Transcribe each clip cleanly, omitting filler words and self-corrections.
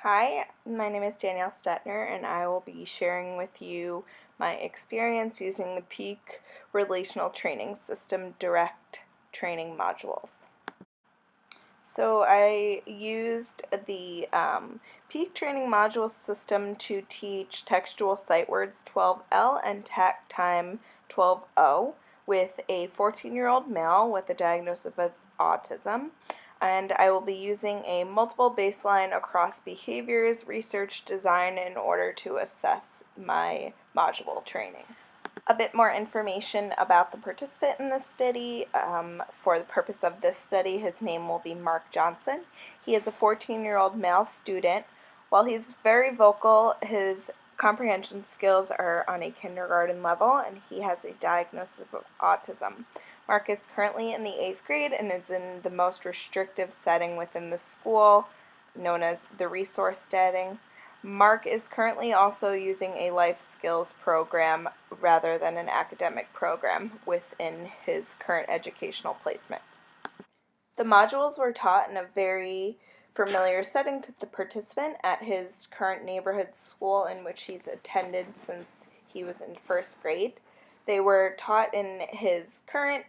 Hi, my name is Danielle Stetner, and I will be sharing with you my experience using the Peak Relational Training System Direct Training modules. So I used the Peak Training Module System to teach Textual Sight Words 12L and TAC Time 12O with a 14-year-old male with a diagnosis of autism. And I will be using a multiple baseline across behaviors research design in order to assess my module training. A bit more information about the participant in this study. For the purpose of this study, his name will be Mark Johnson. He is a 14-year-old male student. While he's very vocal, his comprehension skills are on a kindergarten level, and he has a diagnosis of autism. Mark is currently in the 8th grade and is in the most restrictive setting within the school, known as the resource setting. Mark is currently also using a life skills program rather than an academic program within his current educational placement. The modules were taught in a very familiar setting to the participant at his current neighborhood school in which he's attended since he was in 1st grade. They were taught in his current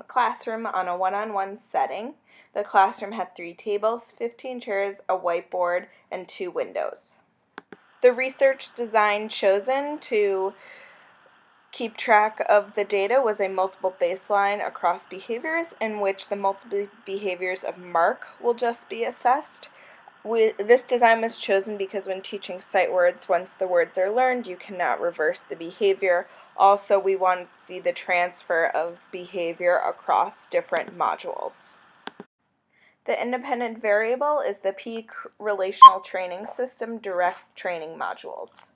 classroom on a one-on-one setting. The classroom had 3 tables, 15 chairs, a whiteboard, and 2 windows. The research design chosen to keep track of the data was a multiple baseline across behaviors in which the multiple behaviors of Mark will just be assessed. This design was chosen because when teaching sight words, once the words are learned, you cannot reverse the behavior. Also, we wanted to see the transfer of behavior across different modules. The independent variable is the Peak Relational Training System Direct Training modules.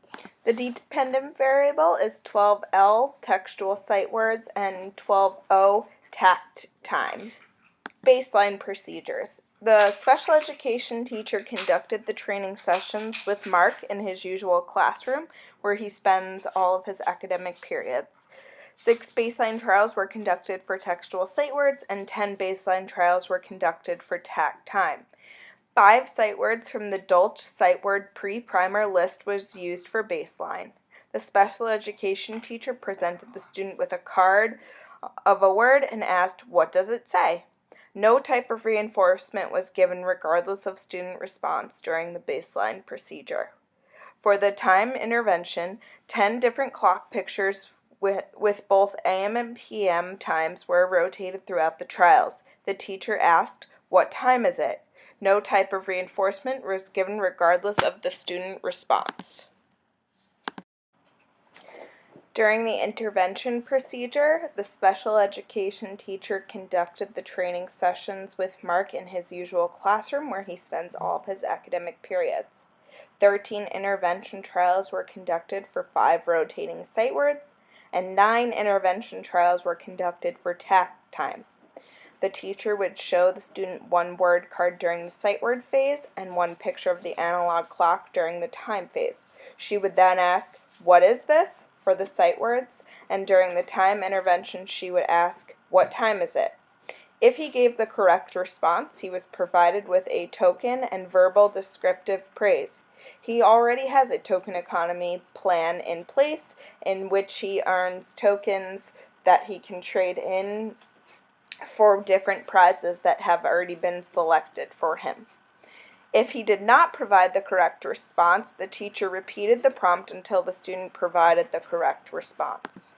The dependent variable is 12L, textual sight words, and 12O, TAC time. Baseline procedures. The special education teacher conducted the training sessions with Mark in his usual classroom, where he spends all of his academic periods. 6 baseline trials were conducted for textual sight words, and 10 baseline trials were conducted for TAC time. 5 sight words from the Dolch sight word pre-primer list was used for baseline. The special education teacher presented the student with a card of a word and asked, "What does it say?" No type of reinforcement was given regardless of student response during the baseline procedure. For the time intervention, 10 different clock pictures with both AM and PM times were rotated throughout the trials. The teacher asked, "What time is it?" No type of reinforcement was given regardless of the student response. During the intervention procedure, the special education teacher conducted the training sessions with Mark in his usual classroom where he spends all of his academic periods. 13 intervention trials were conducted for 5 rotating sight words, and 9 intervention trials were conducted for TAC time. The teacher would show the student one word card during the sight word phase and one picture of the analog clock during the time phase. She would then ask, "What is this?" for the sight words, and during the time intervention she would ask, "What time is it?" If he gave the correct response, he was provided with a token and verbal descriptive praise. He already has a token economy plan in place in which he earns tokens that he can trade in for different prizes that have already been selected for him. If he did not provide the correct response, the teacher repeated the prompt until the student provided the correct response.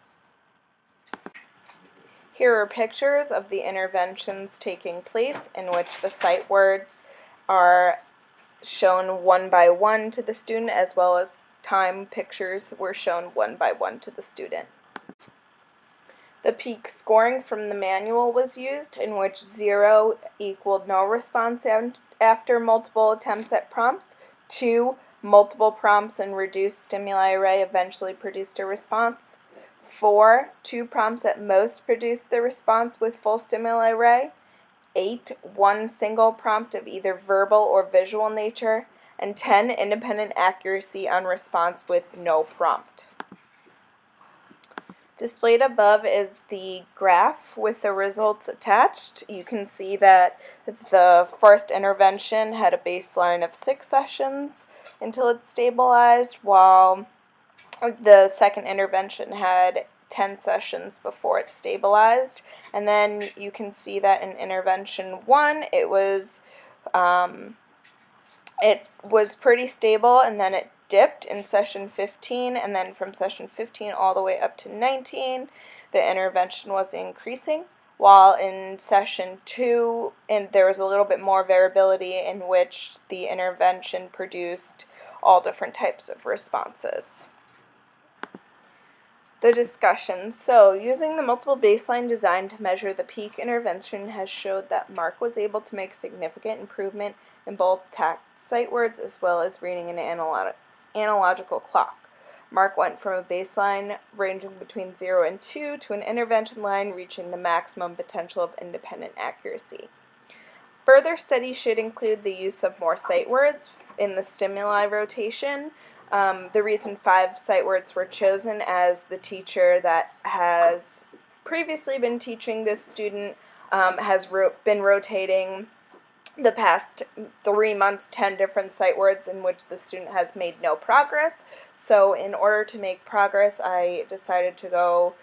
Here are pictures of the interventions taking place in which the sight words are shown one by one to the student, as well as time pictures were shown one by one to the student. The peak scoring from the manual was used, in which 0 equaled no response after multiple attempts at prompts, 2 multiple prompts and reduced stimuli array eventually produced a response, 4 2 prompts at most produced the response with full stimuli array, 8 1 single prompt of either verbal or visual nature, and 10 independent accuracy on response with no prompt. Displayed above is the graph with the results attached. You can see that the first intervention had a baseline of 6 sessions until it stabilized, while the second intervention had 10 sessions before it stabilized. And then you can see that in intervention 1, it was pretty stable, and then it dipped in session 15, and then from session 15 all the way up to 19, the intervention was increasing, while in session 2, there was a little bit more variability in which the intervention produced all different types of responses. The discussion. So, using the multiple baseline design to measure the peak intervention has showed that Mark was able to make significant improvement in both tact sight words as well as reading an analogical clock. Mark went from a baseline ranging between 0 and 2 to an intervention line reaching the maximum potential of independent accuracy. Further studies should include the use of more sight words in the stimuli rotation. The reason 5 sight words were chosen, as the teacher that has previously been teaching this student has been rotating the past 3 months 10 different sight words in which the student has made no progress. So in order to make progress, I decided to go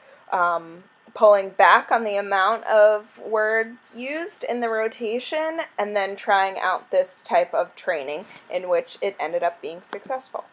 pulling back on the amount of words used in the rotation and then trying out this type of training, in which it ended up being successful.